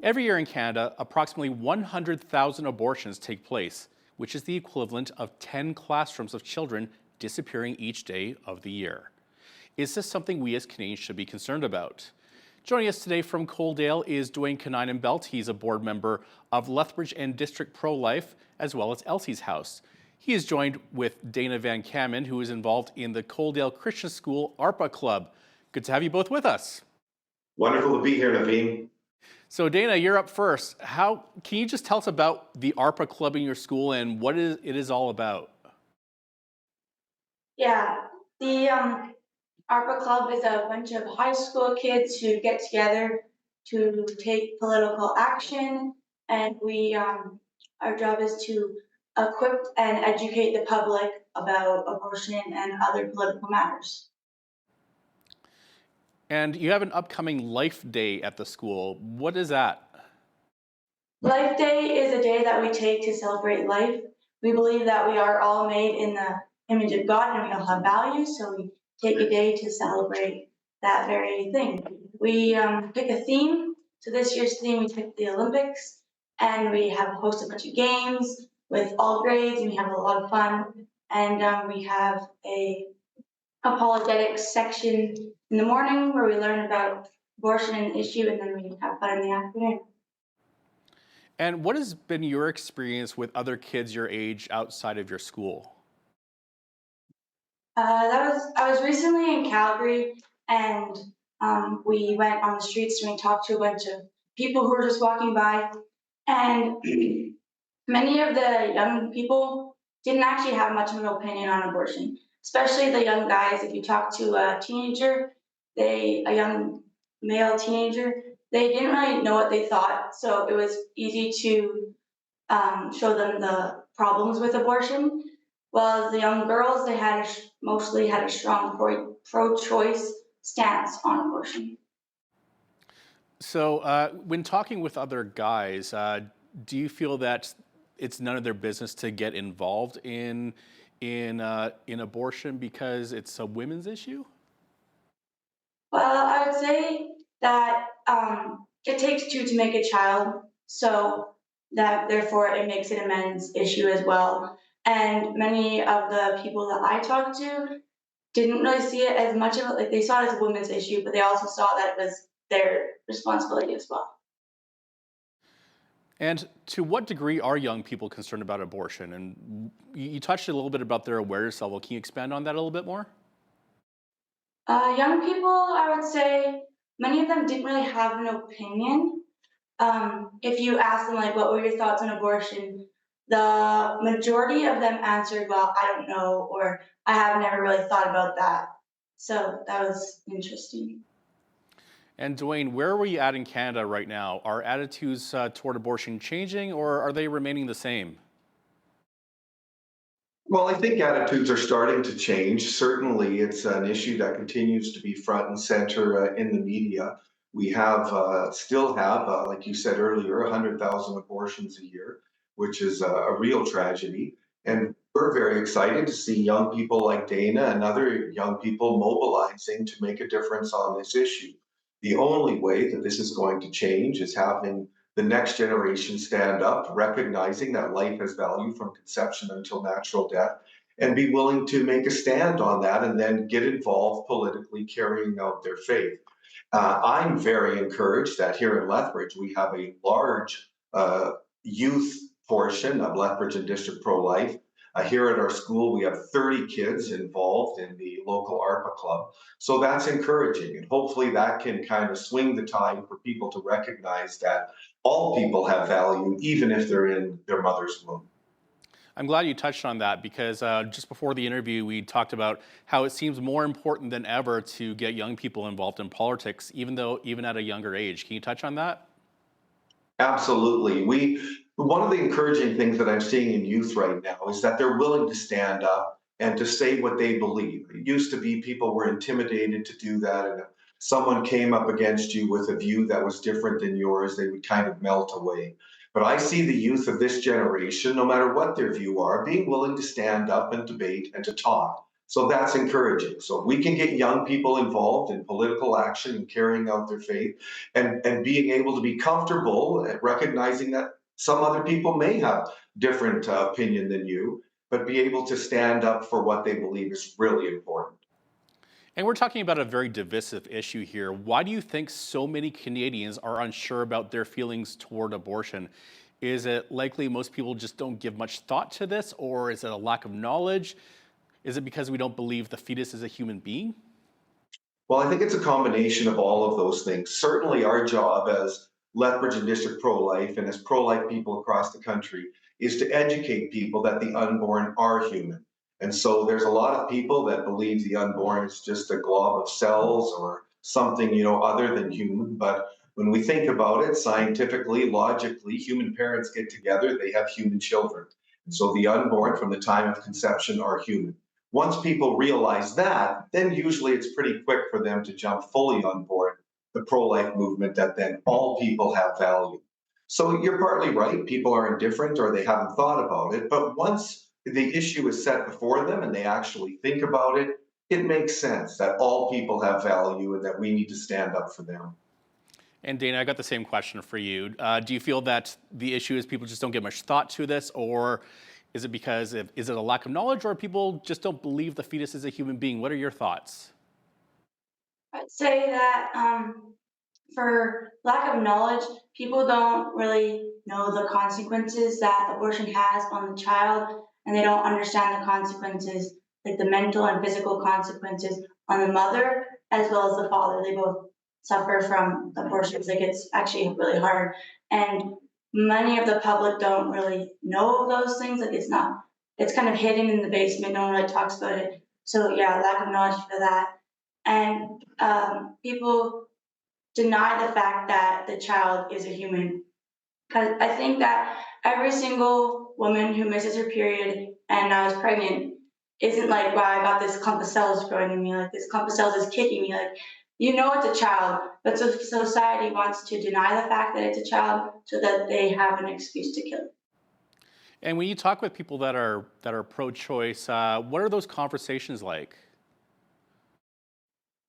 Every year in Canada, approximately 100,000 abortions take place, which is the equivalent of 10 classrooms of children disappearing each day of the year. Is this something we as Canadians should be concerned about? Joining us today from Coaldale is Duane Konynenbelt. He's a board member of Lethbridge and District Pro-Life, as well as Elsie's House. He is joined with Dayna van Kammen, who is involved in the Coaldale Christian School ARPA Club. Good to have you both with us. Wonderful to be here, Naveen. So Dayna, you're up first. Can you just tell us about the ARPA Club in your school and what it is all about? Yeah, the ARPA Club is a bunch of high school kids who get together to take political action, and our job is to equip and educate the public about abortion and other political matters. And you have an upcoming Life Day at the school. What is that? Life Day is a day that we take to celebrate life. We believe that we are all made in the image of God and we all have values, so we take a day to celebrate that very thing. We pick a theme. So this year's theme, we picked the Olympics, and we have hosted a bunch of games with all grades, and we have a lot of fun. And we have a apologetics section in the morning where we learn about abortion and the issue, and then we have fun in the afternoon. And what has been your experience with other kids your age outside of your school? I was recently in Calgary, and we went on the streets and we talked to a bunch of people who were just walking by, and many of the young people didn't actually have much of an opinion on abortion, especially the young guys. If you talk to a teenager, a young male teenager, they didn't really know what they thought, so it was easy to show them the problems with abortion. While the young girls, they mostly had a strong pro-choice stance on abortion. So when talking with other guys, do you feel that it's none of their business to get involved in abortion because it's a women's issue? Well, I would say that it takes two to make a child, so that therefore it makes it a men's issue as well. And many of the people that I talked to didn't really see it as much of it, like they saw it as a women's issue, but they also saw that it was their responsibility as well. And to what degree are young people concerned about abortion? And you touched a little bit about their awareness level. Can you expand on that a little bit more? Young people, I would say, many of them didn't really have an opinion. If you ask them, like, what were your thoughts on abortion? The majority of them answered, well, I don't know, or I have never really thought about that. So that was interesting. And Duane, where are we at in Canada right now? Are attitudes toward abortion changing, or are they remaining the same? Well, I think attitudes are starting to change. Certainly, it's an issue that continues to be front and center in the media. We still have, like you said earlier, 100,000 abortions a year, which is a real tragedy. And we're very excited to see young people like Dayna and other young people mobilizing to make a difference on this issue. The only way that this is going to change is having the next generation stand up, recognizing that life has value from conception until natural death, and be willing to make a stand on that and then get involved politically carrying out their faith. I'm very encouraged that here in Lethbridge, we have a large youth portion of Lethbridge and District Pro-Life. Here at our school, we have 30 kids involved in the local ARPA club. So that's encouraging. And hopefully that can kind of swing the tide for people to recognize that all people have value, even if they're in their mother's womb. I'm glad you touched on that because just before the interview, we talked about how it seems more important than ever to get young people involved in politics, even at a younger age. Can you touch on that? Absolutely. One of the encouraging things that I'm seeing in youth right now is that they're willing to stand up and to say what they believe. It used to be people were intimidated to do that, and if someone came up against you with a view that was different than yours, they would kind of melt away. But I see the youth of this generation, no matter what their view are, being willing to stand up and debate and to talk. So that's encouraging. So if we can get young people involved in political action and carrying out their faith and being able to be comfortable at recognizing that some other people may have different opinion than you, but be able to stand up for what they believe is really important. And we're talking about a very divisive issue here. Why do you think so many Canadians are unsure about their feelings toward abortion? Is it likely most people just don't give much thought to this, or is it a lack of knowledge? Is it because we don't believe the fetus is a human being? Well, I think it's a combination of all of those things. Certainly, our job as Lethbridge and District Pro Life and as pro life people across the country is to educate people that the unborn are human. And so there's a lot of people that believe the unborn is just a glob of cells or something, other than human. But when we think about it scientifically, logically, human parents get together, they have human children. And so the unborn from the time of conception are human. Once people realize that, then usually it's pretty quick for them to jump fully on board the pro life movement that then all people have value. So you're partly right. People are indifferent or they haven't thought about it. But once the issue is set before them and they actually think about it, it makes sense that all people have value and that we need to stand up for them. And Dayna, I got the same question for you. Do you feel that the issue is people just don't give much thought to this, or is it because is it a lack of knowledge, or people just don't believe the fetus is a human being? What are your thoughts? I'd say that for lack of knowledge, people don't really know the consequences that abortion has on the child, and they don't understand the consequences, like the mental and physical consequences on the mother as well as the father. They both suffer from abortions. Like it's actually really hard. And many of the public don't really know those things. Like it's kind of hidden in the basement. No one really talks about it. So yeah, lack of knowledge for that. And people deny the fact that the child is a human. Because I think that every single woman who misses her period and now is pregnant isn't like, wow, I got this clump of cells growing in me, like this clump of cells is kicking me. Like, it's a child, but so society wants to deny the fact that it's a child so that they have an excuse to kill it. And when you talk with people that are pro-choice, what are those conversations like?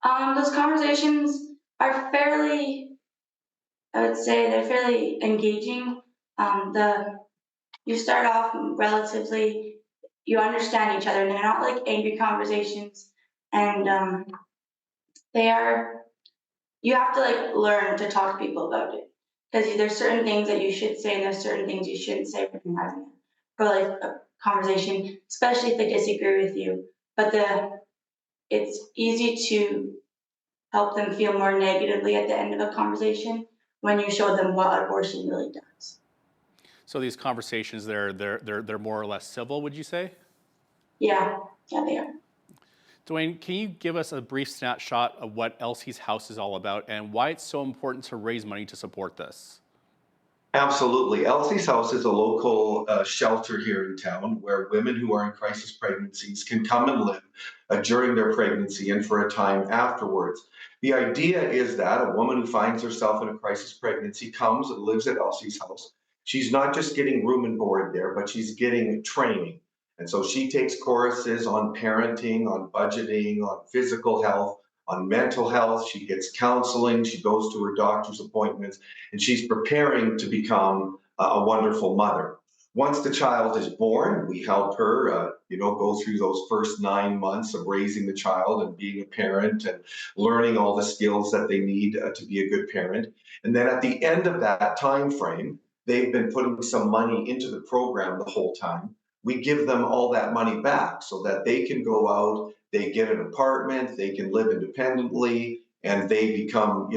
Those conversations are I would say they're fairly engaging. The You start off relatively, you understand each other, and they're not like angry conversations. And they are, you have to like learn to talk to people about it because there's certain things that you should say and there's certain things you shouldn't say when you're having a like a conversation, especially if they disagree with you. But it's easy to help them feel more negatively at the end of a conversation when you show them what abortion really does. So these conversations, they're more or less civil, would you say? Yeah, yeah, they are. Duane, can you give us a brief snapshot of what Elsie's House is all about and why it's so important to raise money to support this? Absolutely. Elsie's House is a local shelter here in town where women who are in crisis pregnancies can come and live during their pregnancy and for a time afterwards. The idea is that a woman who finds herself in a crisis pregnancy comes and lives at Elsie's House. She's not just getting room and board there, but she's getting training. And so she takes courses on parenting, on budgeting, on physical health, on mental health. She gets counseling. She goes to her doctor's appointments and she's preparing to become a wonderful mother. Once the child is born, we help her, go through those first 9 months of raising the child and being a parent and learning all the skills that they need to be a good parent. And then at the end of that time frame, they've been putting some money into the program the whole time. We give them all that money back so that they can go out, they get an apartment, they can live independently, and they become,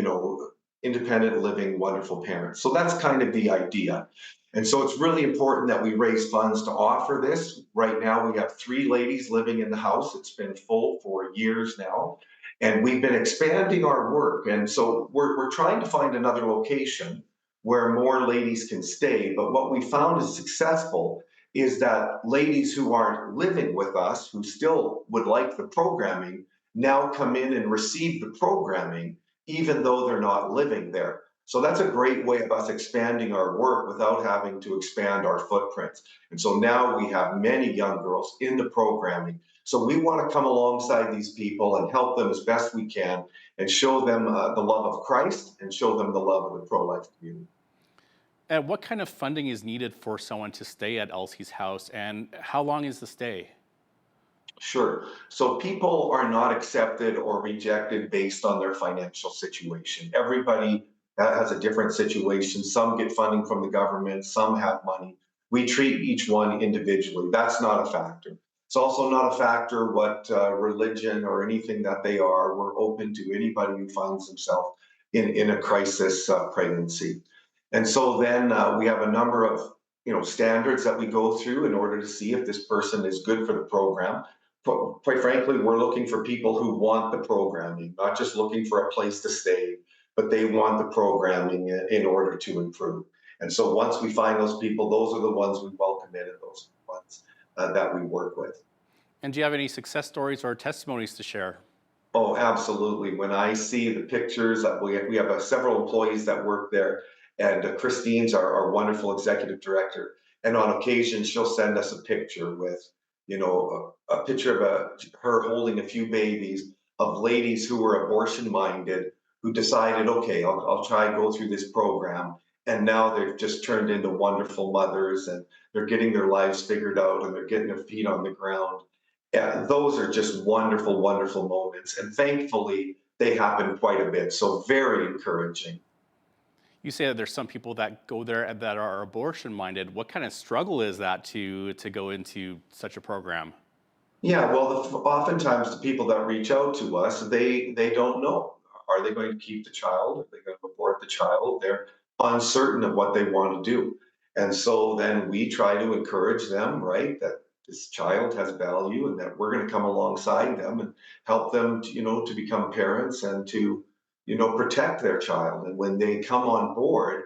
independent living, wonderful parents. So that's kind of the idea. And so it's really important that we raise funds to offer this. Right now, we have 3 ladies living in the house. It's been full for years now. And we've been expanding our work. And so we're trying to find another location where more ladies can stay. But what we found is successful is that ladies who aren't living with us, who still would like the programming, now come in and receive the programming even though they're not living there. So that's a great way of us expanding our work without having to expand our footprints. And so now we have many young girls in the programming So we want to come alongside these people and help them as best we can and show them the love of Christ and show them the love of the pro-life community. And what kind of funding is needed for someone to stay at Elsie's house, and how long is the stay? Sure. So people are not accepted or rejected based on their financial situation. Everybody has a different situation. Some get funding from the government, some have money. We treat each one individually. That's not a factor. It's also not a factor what religion or anything that they are. We're open to anybody who finds themselves in a crisis pregnancy. And so then we have a number of standards that we go through in order to see if this person is good for the program. Quite frankly, we're looking for people who want the programming, not just looking for a place to stay, but they want the programming in order to improve. And so once we find those people, those are the ones we welcome in and those are the ones that we work with. And do you have any success stories or testimonies to share? Oh, absolutely. When I see the pictures, we have several employees that work there, and Christine's our wonderful executive director. And on occasion, she'll send us a picture with, a picture of her holding a few babies of ladies who were abortion minded, who decided, okay, I'll try and go through this program. And now they've just turned into wonderful mothers and they're getting their lives figured out and they're getting their feet on the ground. Yeah, those are just wonderful, wonderful moments. And thankfully, they happen quite a bit. So, very encouraging. You say that there's some people that go there and that are abortion minded. What kind of struggle is that to go into such a program? Yeah, well, oftentimes the people that reach out to us, they don't know. Are they going to keep the child? Are they going to abort the child? They're uncertain of what they want to do. And so then we try to encourage them, right, that this child has value and that we're going to come alongside them and help them, to become parents and to, protect their child. And when they come on board,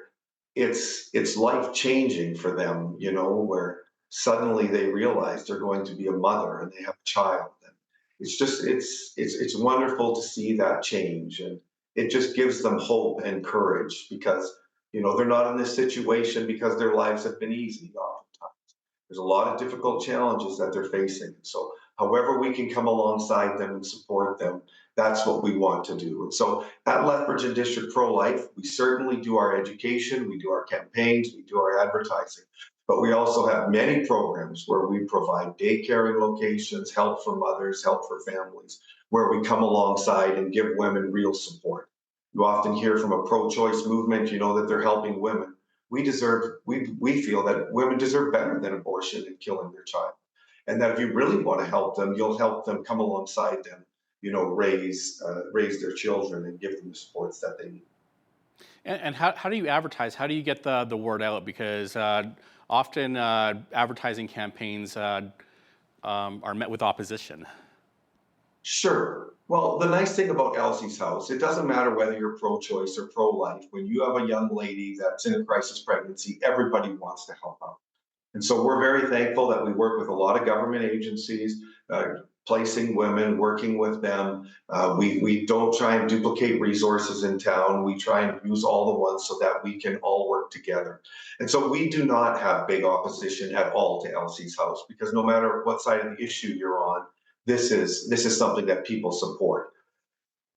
it's life changing for them, where suddenly they realize they're going to be a mother and they have a child. And it's just it's wonderful to see that change, and it just gives them hope and courage because they're not in this situation because their lives have been easy. Oftentimes, there's a lot of difficult challenges that they're facing. So, however we can come alongside them and support them, that's what we want to do. And so at Lethbridge and District Pro Life, we certainly do our education, we do our campaigns, we do our advertising, but we also have many programs where we provide daycaring locations, help for mothers, help for families, where we come alongside and give women real support. You often hear from a pro-choice movement, that they're helping women. We feel that women deserve better than abortion and killing their child. And that if you really want to help them, you'll help them come alongside them, raise their children and give them the supports that they need. And how do you advertise? How do you get the word out? Because often advertising campaigns are met with opposition. Sure. Well, the nice thing about Elsie's house, it doesn't matter whether you're pro-choice or pro-life. When you have a young lady that's in a crisis pregnancy, everybody wants to help out. And so we're very thankful that we work with a lot of government agencies, placing women, working with them. We don't try and duplicate resources in town. We try and use all the ones so that we can all work together. And so we do not have big opposition at all to Elsie's house because no matter what side of the issue you're on, this is something that people support.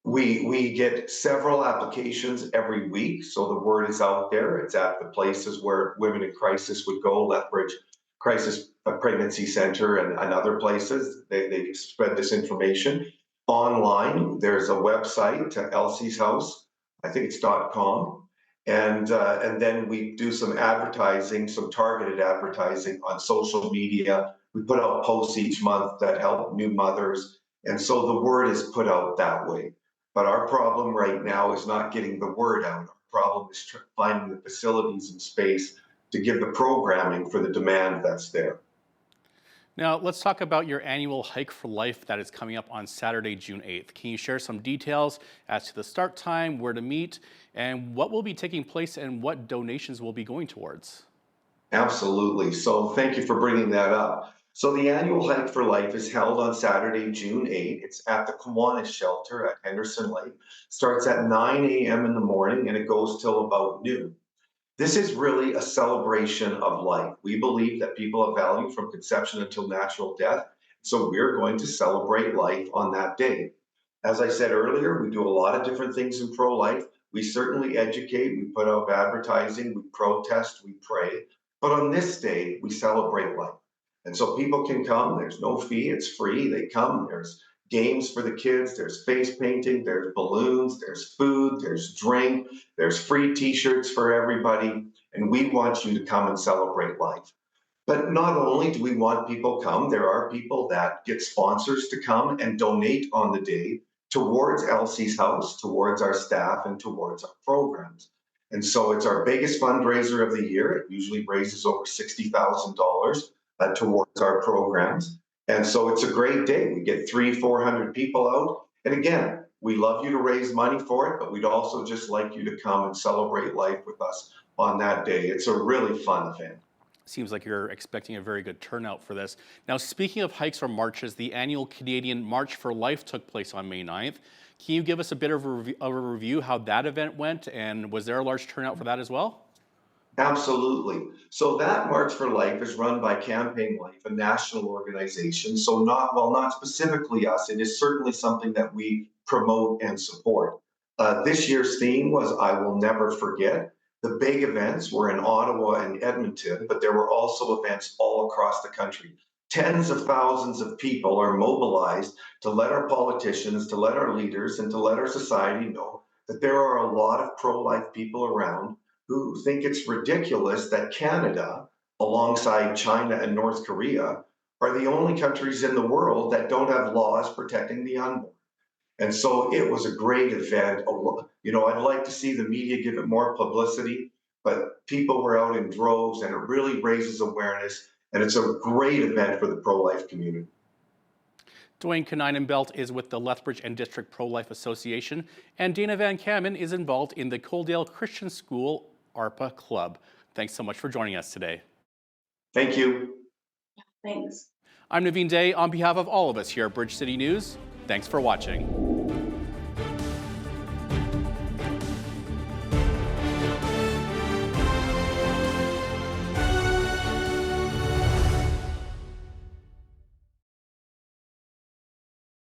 We get several applications every week, so the word is out there. It's at the places where women in crisis would go, Lethbridge Crisis Pregnancy Center and other places. They spread this information. Online, there's a website to Elsie's House, I think it's .com. And then we do some advertising, some targeted advertising on social media. We put out posts each month that help new mothers. And so the word is put out that way. But our problem right now is not getting the word out. Our problem is finding the facilities and space to give the programming for the demand that's there. Now, let's talk about your annual Hike for Life that is coming up on Saturday, June 8th. Can you share some details as to the start time, where to meet, and what will be taking place and what donations will be going towards? Absolutely. So thank you for bringing that up. So the annual Hike for Life is held on Saturday, June 8th. It's at the Kiwanis shelter at Henderson Lake. Starts at 9 a.m. in the morning and it goes till about noon. This is really a celebration of life. We believe that people have value from conception until natural death, So we're going to celebrate life on that day. As I said earlier, we do a lot of different things in pro-life. We certainly educate, we put out advertising, we protest, we pray. But on this day, we celebrate life. And so people can come, there's no fee, it's free. They come, there's games for the kids, there's face painting, there's balloons, there's food, there's drink, there's free t-shirts for everybody. And we want you to come and celebrate life. But not only do we want people come, there are people that get sponsors to come and donate on the day towards Elsie's House, towards our staff, and towards our programs. And so it's our biggest fundraiser of the year. It usually raises over $60,000 towards our programs. And so it's a great day. We get 300-400 people out. And again, we love you to raise money for it, but we'd also just like you to come and celebrate life with us on that day. It's a really fun event. Seems like you're expecting a very good turnout for this. Now, speaking of hikes or marches, the annual Canadian March for Life took place on May 9th. Can you give us a bit of a review how that event went, and was there a large turnout for that as well? Absolutely. So that March for Life is run by Campaign Life, a national organization. So not specifically us, it is certainly something that we promote and support. This year's theme was I Will Never Forget. The big events were in Ottawa and Edmonton, but there were also events all across the country. Tens of thousands of people are mobilized to let our politicians, to let our leaders, and to let our society know that there are a lot of pro-life people around who think it's ridiculous that Canada, alongside China and North Korea, are the only countries in the world that don't have laws protecting the unborn. And so it was a great event. I'd like to see the media give it more publicity, but people were out in droves and it really raises awareness. And it's a great event for the pro-life community. Duane Konynenbelt is with the Lethbridge and District Pro-Life Association, and Dayna Van Kammen is involved in the Coaldale Christian School ARPA Club. Thanks so much for joining us today. Thank you. Thanks. I'm Naveen Day on behalf of all of us here at Bridge City News. Thanks for watching.